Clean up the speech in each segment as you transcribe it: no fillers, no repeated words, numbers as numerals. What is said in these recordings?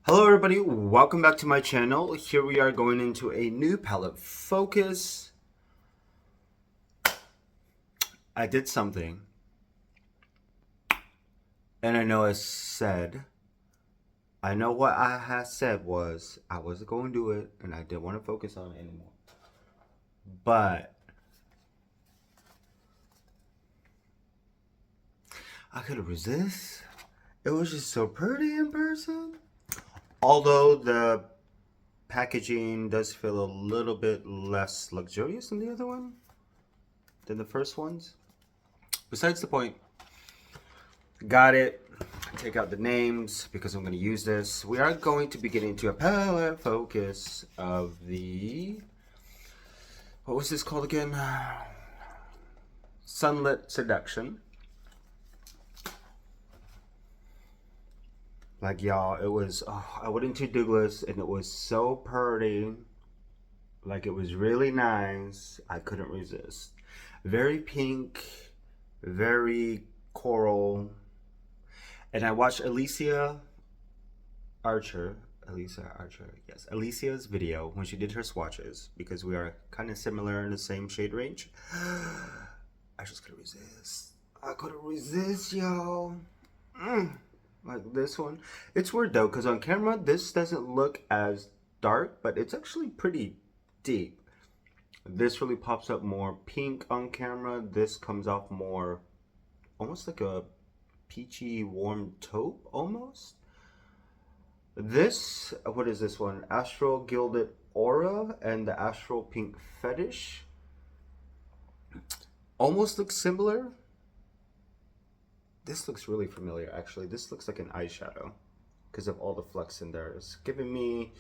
Hello everybody, welcome back to my channel. Here we are going into a new palette focus. I did something, and I know I know what I had said was I wasn't going to do it, and I didn't want to focus on it anymore. But I couldn't resist. It was just so pretty in person. Although the packaging does feel a little bit less luxurious than the other one, than the first ones. Besides the point, got it. Take out the names because I'm going to use this. We are going to be getting into a palette focus of the, what was this called again? Sunlit Seduction. Like, y'all, it was, I went into Douglas and it was so pretty. Like, it was really nice. I couldn't resist. Very pink, very coral. And I watched Alicia Archer's video when she did her swatches because we are kind of similar in the same shade range. I just couldn't resist. I couldn't resist, y'all. Like this one. It's weird though, because on camera this doesn't look as dark, but it's actually pretty deep. This really pops up more pink on camera. This comes off more almost like a peachy warm taupe almost. This, what is this one? Astral Gilded Aura and the Astral Pink Fetish. Almost looks similar. This looks really familiar actually. This looks like an eyeshadow because of all the flecks in there. It's giving me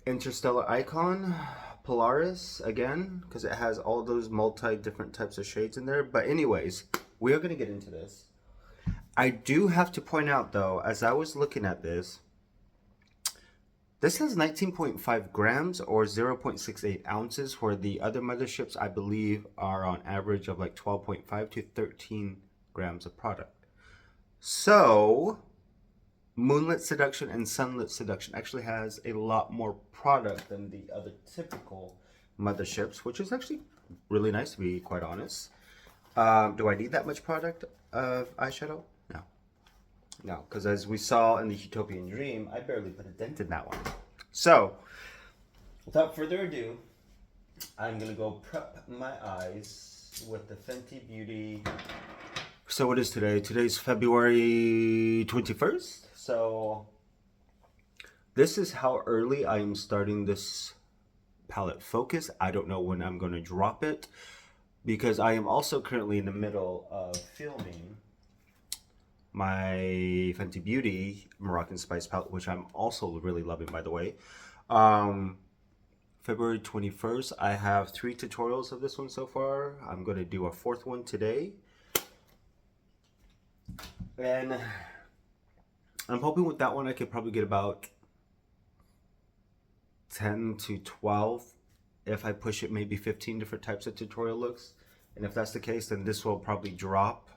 Interstellar Icon, Polaris again, because it has all those different types of shades in there. But anyways, we are going to get into this. I do have to point out though, as I was looking at this has 19.5 grams or 0.68 ounces, where the other motherships I believe are on average of like 12.5 to 13 grams of product. So Moonlit Seduction and Sunlit Seduction actually has a lot more product than the other typical motherships, which is actually really nice to be quite honest. Do I need that much product of eyeshadow? No, because as we saw in the Utopian Dream, I barely put a dent in that one. So, without further ado, I'm going to go prep my eyes with the Fenty Beauty. So what is today? Today's February 21st. So, this is how early I am starting this palette focus. I don't know when I'm going to drop it, because I am also currently in the middle of filming my Fenty Beauty Moroccan Spice palette, which I'm also really loving, by the way. February 21st, I have 3 tutorials of this one so far. I'm going to do a 4th one today. And I'm hoping with that one I could probably get about 10 to 12. If I push it, maybe 15 different types of tutorial looks. And if that's the case, then this will probably drop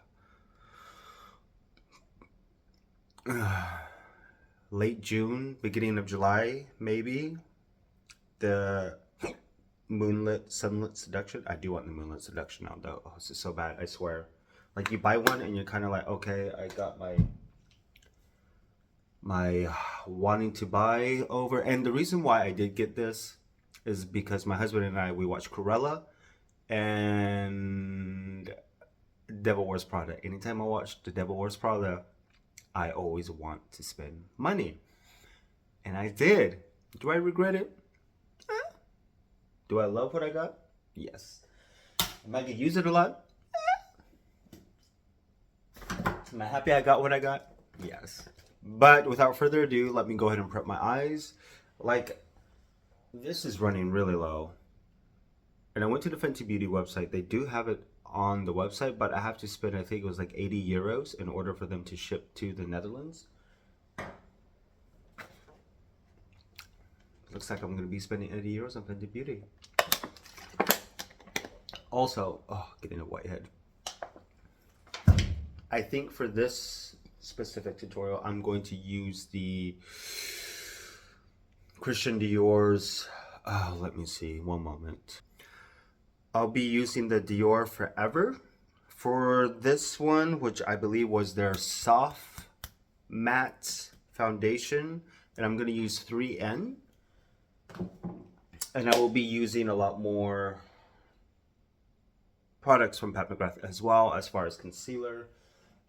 late June, beginning of July, maybe. The Moonlit Sunlit Seduction. I do want the Moonlit Seduction now though. Oh, this is so bad, I swear. Like, you buy one and you're kind of like, okay, I got my wanting to buy over. And the reason why I did get this is because my husband and I, we watched Cruella and Devil Wears Prada. Anytime I watch The Devil Wears Prada, I always want to spend money. And I did. Do I regret it? Do I love what I got? Yes. Am I gonna use it a lot? Am I happy I got what I got? Yes. But without further ado, let me go ahead and prep my eyes. Like, this is running really low. And I went to the Fenty Beauty website. They do have it on the website, but I have to spend, I think it was like 80 euros in order for them to ship to the Netherlands. Looks like I'm going to be spending 80 euros on Fenty Beauty. Also, getting a whitehead. I think for this specific tutorial, I'm going to use the Christian Dior's, let me see, one moment. I'll be using the Dior Forever for this one, which I believe was their soft matte foundation, and I'm going to use 3N, and I will be using a lot more products from Pat McGrath as well as far as concealer.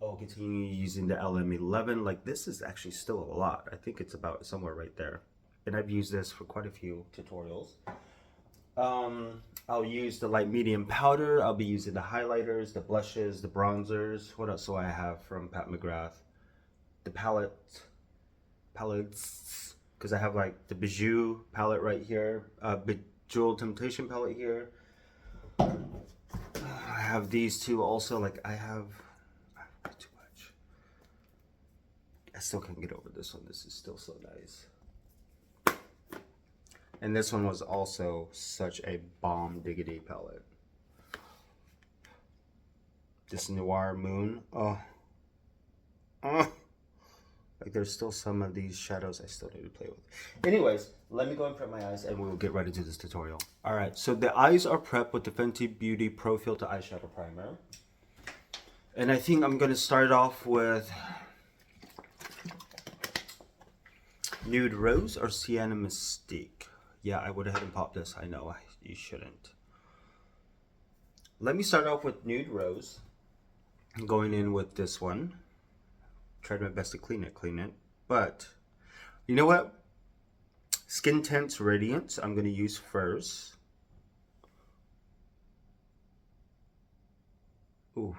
I'll continue using the LM11. Like, this is actually still a lot. I think it's about somewhere right there, and I've used this for quite a few tutorials. I'll use the light medium powder. I'll be using the highlighters, the blushes, the bronzers. What else do I have from Pat McGrath? The palettes, because I have like the Bijou palette right here, Bejeweled Temptation palette here. I have these two also. Like, I have too much. I still can't get over this one. This is still so nice. And this one was also such a bomb diggity palette. This Noir Moon. Oh. Like, there's still some of these shadows I still need to play with. Anyways, let me go and prep my eyes and we'll get right into this tutorial. Alright, so the eyes are prepped with the Fenty Beauty Pro Filter Eyeshadow Primer. And I think I'm going to start off with Nude Rose or Sienna Mystique. Yeah, I would have had and popped this. I know, you shouldn't. Let me start off with Nude Rose. I'm going in with this one. Tried my best to clean it. But, you know what? SKINTENSE Radiance I'm going to use first. Ooh.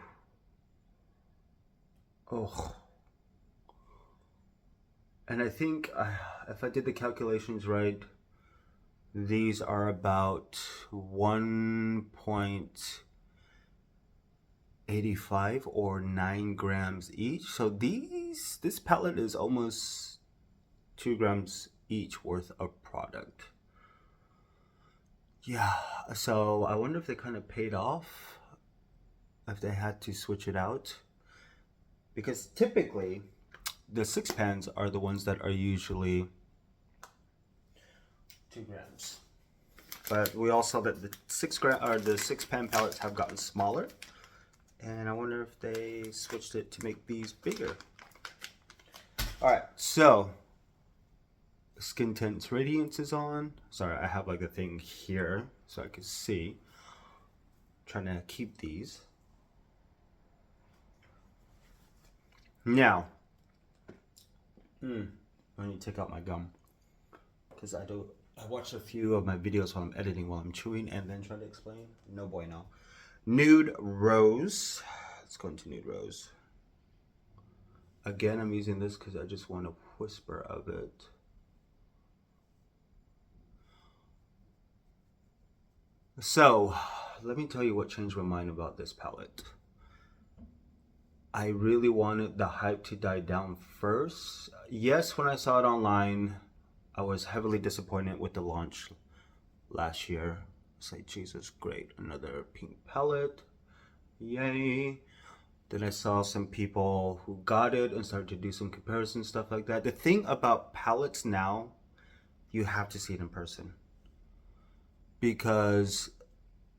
Oh. And I think, if I did the calculations right, these are about 1.85 or 9 grams each. So this palette is almost 2 grams each worth of product. Yeah, so I wonder if they kind of paid off, if they had to switch it out. Because typically, the 6 pans are the ones that are usually 2 grams. But we all saw that the 6 pan palettes have gotten smaller. And I wonder if they switched it to make these bigger. Alright, so SKINTENSE Radiance is on. Sorry, I have like a thing here so I can see. Trying to keep these. Now, I need to take out my gum. Because I watch a few of my videos while I'm editing, while I'm chewing, and then trying to explain. No bueno. Nude Rose. Let's go into Nude Rose. Again, I'm using this because I just want a whisper of it. So, let me tell you what changed my mind about this palette. I really wanted the hype to die down first. Yes, when I saw it online, I was heavily disappointed with the launch last year. It's like, Jesus, great, another pink palette, yay. Then I saw some people who got it and started to do some comparison stuff like that. The thing about palettes now, you have to see it in person. Because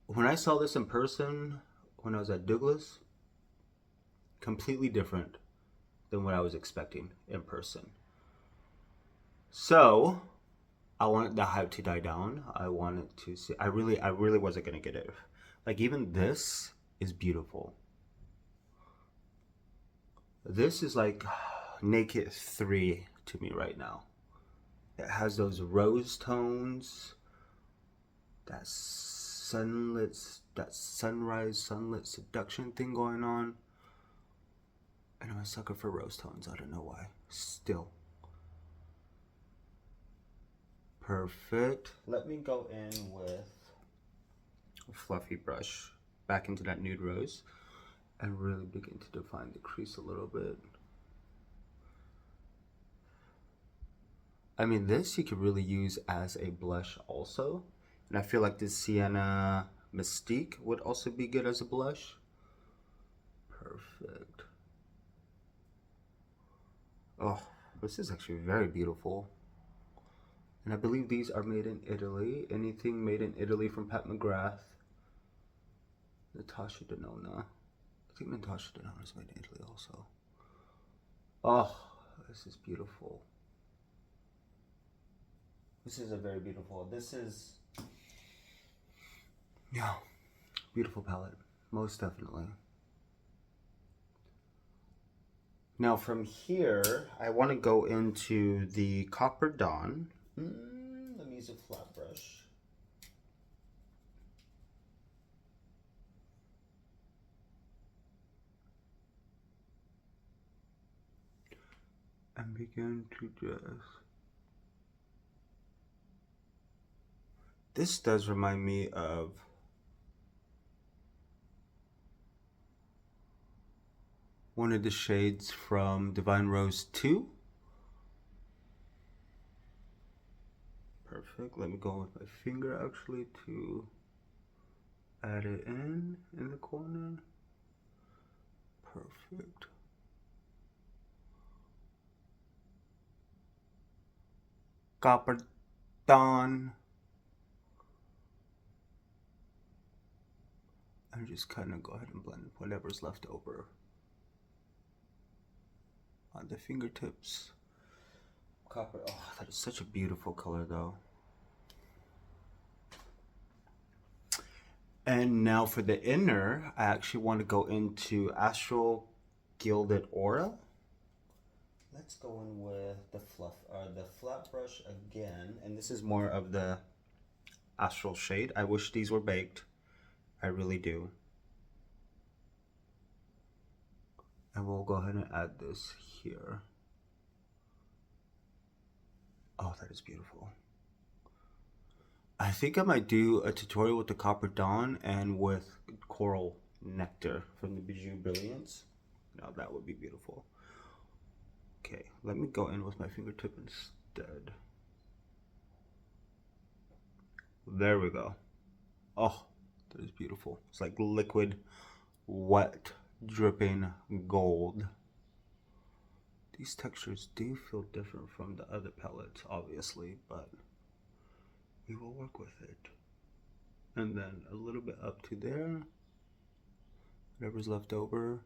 when I saw this in person, when I was at Douglas, completely different than what I was expecting in person. So I wanted the hype to die down. I wanted to see. I really wasn't gonna get it. Like, even this is beautiful. This is like Naked 3 to me right now. It has those rose tones, that sunlit, that sunrise, sunlit seduction thing going on. And I'm a sucker for rose tones. I don't know why. Still. Perfect. Let me go in with a fluffy brush back into that Nude Rose and really begin to define the crease a little bit. I mean, this you could really use as a blush also. And I feel like this Sienna Mystique would also be good as a blush. Perfect. Oh, this is actually very beautiful. And I believe these are made in Italy. Anything made in Italy from Pat McGrath. Natasha Denona. I think Natasha Denona is made in Italy also. Oh, this is beautiful. This is a very beautiful. This is, yeah, beautiful palette. Most definitely. Now from here, I want to go into the Copper Dawn. Let me use a flat brush. And begin to just... This does remind me of one of the shades from Divine Rose 2. Perfect. Let me go with my finger actually to add it in the corner. Perfect. Copper Dawn. And just kind of go ahead and blend whatever's left over on the fingertips. Copper. Oh, that is such a beautiful color though. And now for the inner, I actually want to go into Astral Gilded Aura. Let's go in with the flat brush again, and this is more of the Astral shade. I wish these were baked. I really do. And we'll go ahead and add this here. Oh, that is beautiful. I think I might do a tutorial with the Copper Dawn and with Coral Nectar from the Bijou Brilliance. Now that would be beautiful. Okay, let me go in with my fingertip instead. There we go. Oh, that is beautiful. It's like liquid, wet, dripping gold. These textures do feel different from the other palettes, obviously, but we will work with it. And then a little bit up to there. Whatever's left over.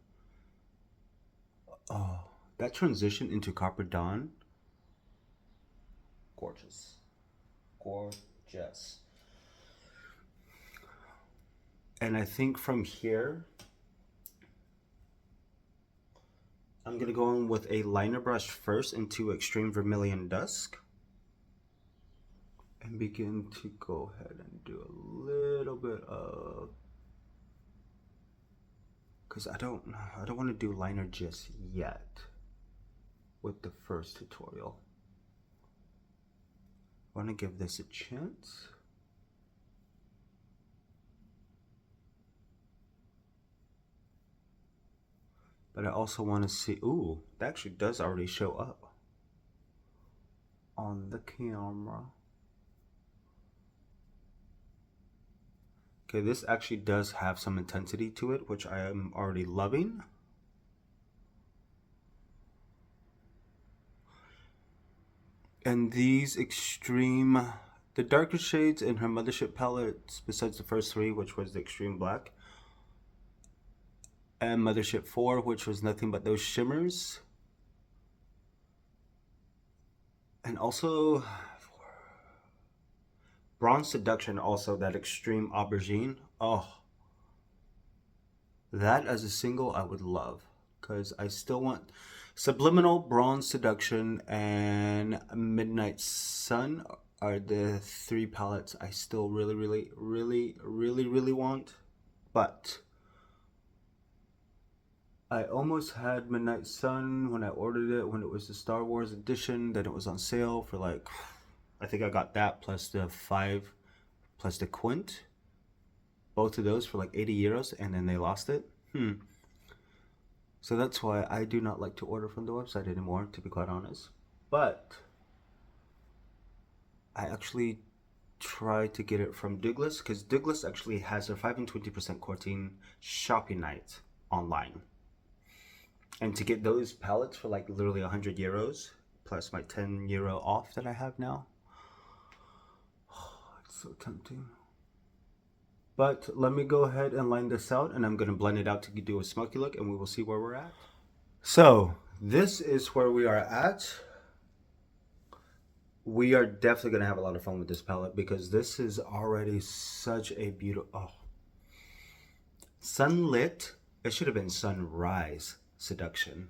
Oh, that transition into Copper Dawn. Gorgeous. Gorgeous. And I think from here, I'm going to go in with a liner brush first into Extreme Vermilion Dusk. And begin to go ahead and do a little bit of... Because I don't want to do liner just yet with the first tutorial. I want to give this a chance. But I also want to see, ooh, that actually does already show up on the camera. Okay, this actually does have some intensity to it, which I am already loving. And these extreme, the darker shades in her Mothership palettes, besides the first three, which was the Extreme Black, and Mothership 4, which was nothing but those shimmers. And also Bronze Seduction, also that Extreme Aubergine. Oh, that as a single I would love, because I still want Subliminal, Bronze Seduction, and Midnight Sun are the three palettes I still really want. But I almost had Midnight Sun when I ordered it, when it was the Star Wars edition. Then it was on sale for like, I think I got that plus the 5 plus the Quint. Both of those for like 80 euros, and then they lost it. So that's why I do not like to order from the website anymore, to be quite honest. But I actually try to get it from Douglas, because Douglas actually has their 5 and 20% quarantine shopping night online. And to get those palettes for like literally 100 euros, plus my 10 euro off that I have now. Oh, it's so tempting. But let me go ahead and line this out, and I'm going to blend it out to do a smoky look, and we will see where we're at. So this is where we are at. We are definitely going to have a lot of fun with this palette because this is already such a beautiful... Oh. Sunlit. It should have been Sunrise Seduction.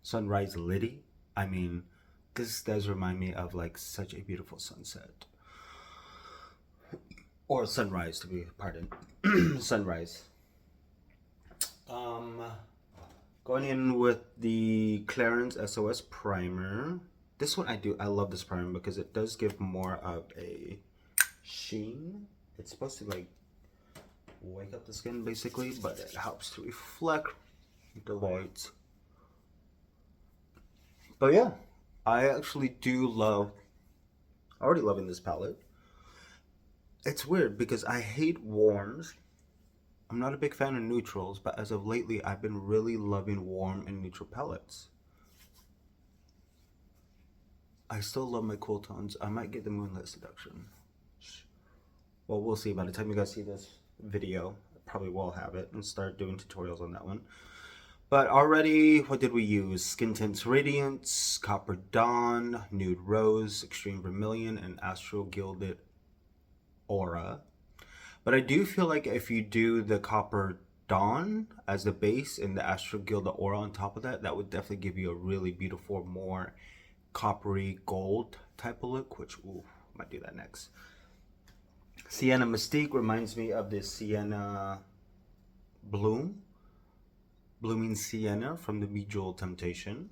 Sunrise Liddy. I mean, this does remind me of like such a beautiful sunset. Or sunrise, to be pardoned. Sunrise. Going in with the Clarins SOS primer. This one I love this primer because it does give more of a sheen. It's supposed to like wake up the skin basically, but it helps to reflect the light. But yeah, I actually do love, already loving this palette. It's weird because I hate warms. I'm not a big fan of neutrals, but as of lately, I've been really loving warm and neutral palettes. I still love my cool tones. I might get the Moonlit Seduction. Well, we'll see. By the time you guys see this video, I probably will have it and start doing tutorials on that one. But already, what did we use? SKINTENSE Radiance, Copper Dawn, Nude Rose, Extreme Vermilion, and Astral Gilded Aura. But I do feel like if you do the Copper Dawn as the base and the Astral Gilded Aura on top of that, that would definitely give you a really beautiful, more coppery gold type of look, which, ooh, might do that next. Sienna Mystique reminds me of this Sienna Blooming Sienna from the Bejeweled Temptation,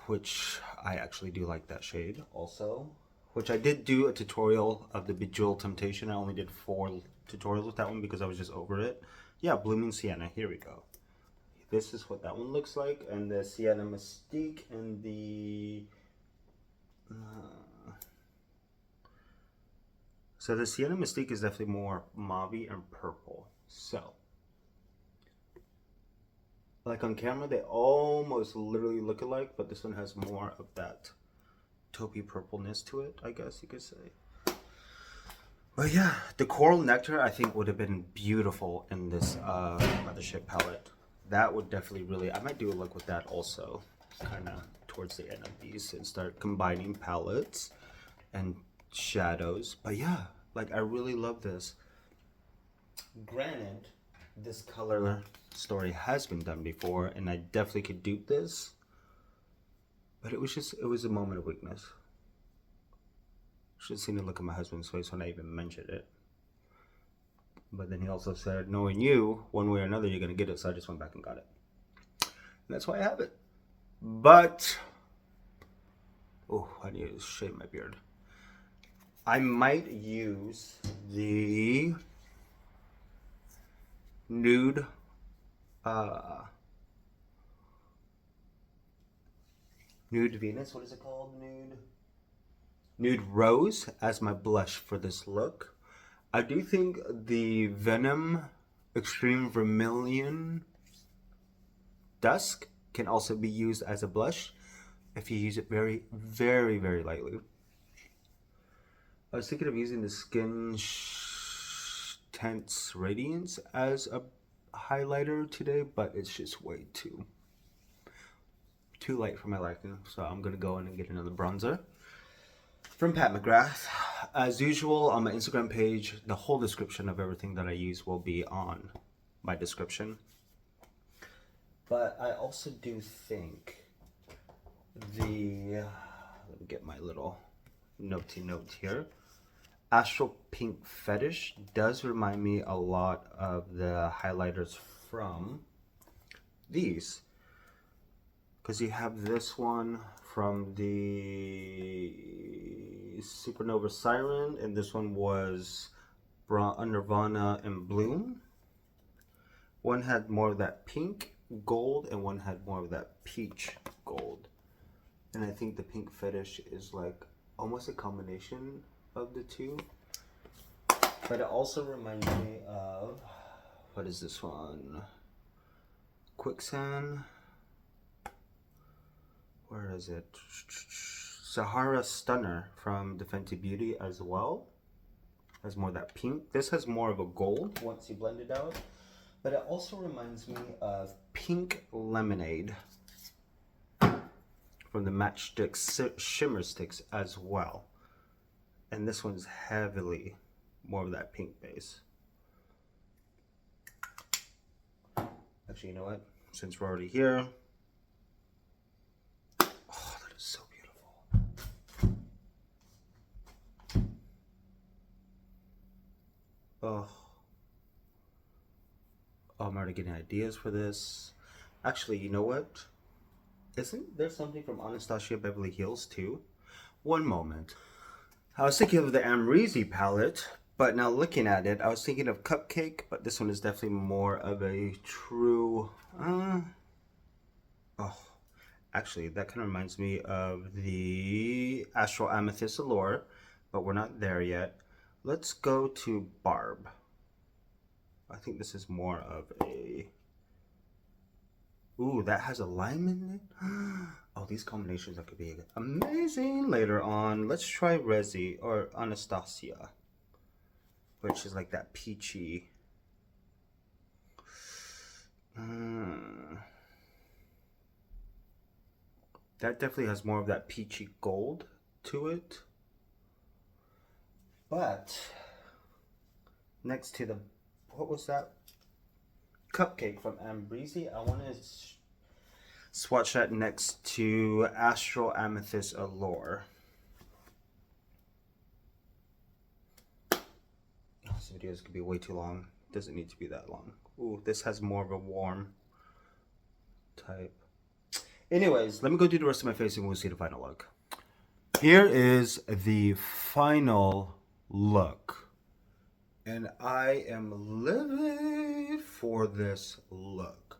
which I actually do like that shade also, which I did do a tutorial of the Bejeweled Temptation. I only did 4 tutorials with that one because I was just over it. Yeah, Blooming Sienna, here we go. This is what that one looks like, and the Sienna Mystique and the... So the Sienna Mystique is definitely more mauve-y and purple. So, like on camera, they almost literally look alike, but this one has more of that taupey purpleness to it, I guess you could say. But yeah, the Coral Nectar I think would have been beautiful in this Mothership palette. That would definitely really, I might do a look with that also, kind of towards the end of these and start combining palettes and shadows. But yeah, like I really love this. Granted, this color story has been done before and I definitely could dupe this, but it was a moment of weakness. Should have seen the look on my husband's face when I even mentioned it. But then he also said, knowing you, one way or another, you're going to get it. So I just went back and got it. And that's why I have it. But, oh, I need to shave my beard. I might use the Nude, Nude Venus. What is it called? Nude Rose as my blush for this look. I do think the Venom Extreme Vermilion Dusk can also be used as a blush if you use it very, very, very lightly. I was thinking of using the SKINTENSE Radiance as a highlighter today, but it's just way too light for my liking. So I'm going to go in and get another bronzer from Pat McGrath. As usual, on my Instagram page, the whole description of everything that I use will be on my description. But I also do think let me get my little notey note here. Astral Pink Fetish does remind me a lot of the highlighters from these. Because you have this one from the Supernova Siren, and this one was Nirvana and Bloom. One had more of that pink gold, and one had more of that peach gold. And I think the Pink Fetish is like almost a combination of the two. But it also reminds me of, what is this one? Quicksand. Where is it? Sahara Stunner from the Fenty Beauty as well. Has more of that pink. This has more of a gold once you blend it out. But it also reminds me of Pink Lemonade from the Matchstick Shimmer Sticks as well. And this one's heavily more of that pink base. Actually, you know what? Since we're already here. Oh, that is so beautiful. Oh. Oh, I'm already getting ideas for this. Actually, you know what? Isn't there something from Anastasia Beverly Hills too? One moment. I was thinking of the Amrezy palette, but now looking at it, I was thinking of Cupcake, but this one is definitely more of a true... oh, actually, that kind of reminds me of the Astral Amethyst Allure, but we're not there yet. Let's go to Barb. I think this is more of a... Ooh, that has a lime in it? Oh, these combinations that could be amazing later on. Let's try Resi or Anastasia, which is like that peachy. That definitely has more of that peachy gold to it. But next to the, what was that? Cupcake from Amrezy. I want to swatch that next to Astral Amethyst Allure. This video is gonna be way too long. Doesn't need to be that long. Ooh, this has more of a warm type. Anyways, let me go do the rest of my face and we'll see the final look. Here is the final look. And I am livid for this look.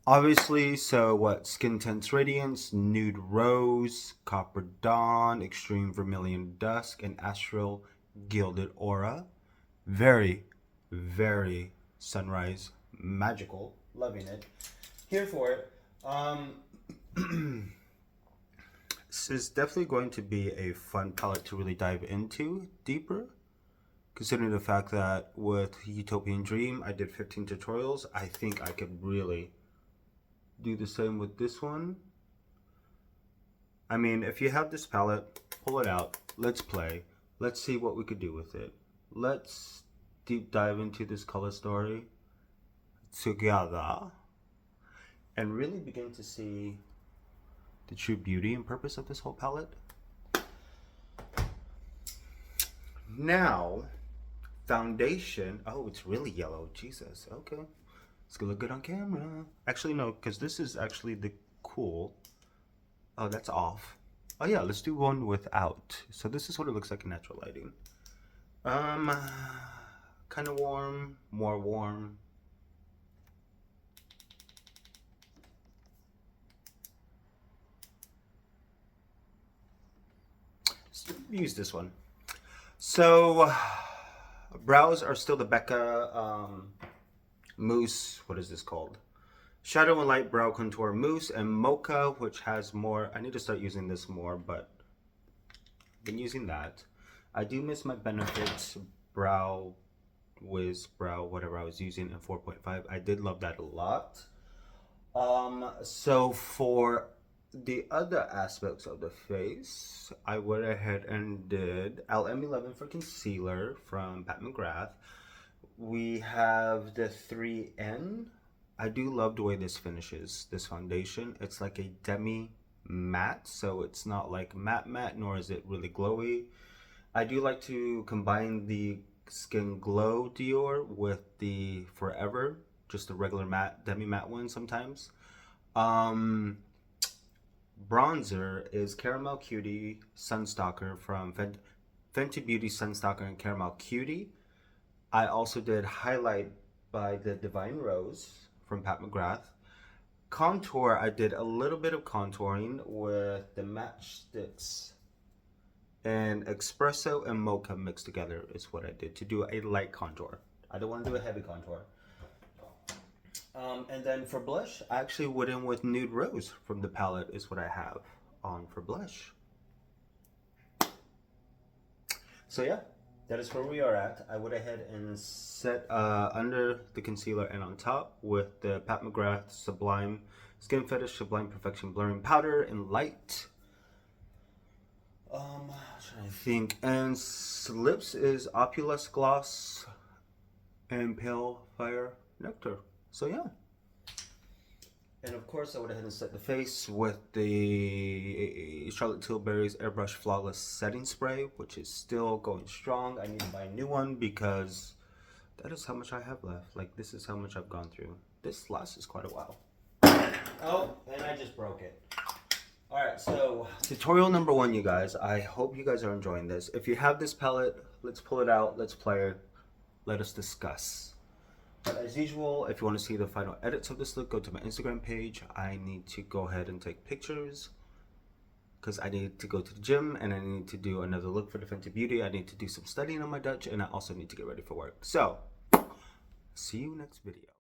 Obviously, so what? SKINTENSE Radiance, Nude Rose, Copper Dawn, Extreme Vermilion Dusk, and Astral Gilded Aura. Very, very sunrise magical. Loving it. Here for it. This is definitely going to be a fun palette to really dive into deeper. Considering the fact that with Utopian Dream, I did 15 tutorials, I think I could really do the same with this one. I mean, if you have this palette, pull it out. Let's play. Let's see what we could do with it. Let's deep dive into this color story together and really begin to see the true beauty and purpose of this whole palette. Now, foundation. Oh, it's really yellow. Jesus. Okay. It's gonna look good on camera. Actually, no, because this is actually the cool. Oh, that's off. Oh yeah, let's do one without. So this is what it looks like in natural lighting. Kind of warm, more warm. Let's use this one. So, brows are still the Becca Mousse. What is this called? Shadow and Light Brow Contour Mousse, and Mocha, which has more. I need to start using this more, but I've been using that. I do miss my Benefits Brow Wiz Brow, whatever I was using in 4.5. I did love that a lot. So for the other aspects of the face, I went ahead and did LM11 for concealer from Pat McGrath. We have the 3N. I do love the way this finishes, this foundation. It's like a demi matte, so it's not like matte, nor is it really glowy. I do like to combine the Skin Glow Dior with the Forever, just the regular matte, demi matte one sometimes. Bronzer is Caramel Cutie Sunstalker from Fenty Beauty Sunstalker and Caramel Cutie. I also did highlight by the Divine Rose from Pat McGrath. Contour, I did a little bit of contouring with the Matchsticks and Espresso and Mocha mixed together is what I did to do a light contour. I don't want to do a heavy contour. And then for blush, I actually went in with Nude Rose from the palette is what I have on for blush. So yeah, that is where we are at. I went ahead and set under the concealer and on top with the Pat McGrath Sublime Skin Fetish Sublime Perfection Blurring Powder in light. Trying to think. And lips is Opulus Gloss and Pale Fire Nectar. So yeah. And of course, I went ahead and set the face with the Charlotte Tilbury's Airbrush Flawless Setting Spray, which is still going strong. I need to buy a new one because that is how much I have left. Like, this is how much I've gone through. This lasts quite a while. Oh, and I just broke it. Alright, so tutorial number 1, you guys. I hope you guys are enjoying this. If you have this palette, let's pull it out, let's play it, let us discuss. But as usual, if you want to see the final edits of this look, go to my Instagram page. I need to go ahead and take pictures because I need to go to the gym and I need to do another look for the Fenty Beauty. I need to do some studying on my Dutch and I also need to get ready for work. So, see you next video.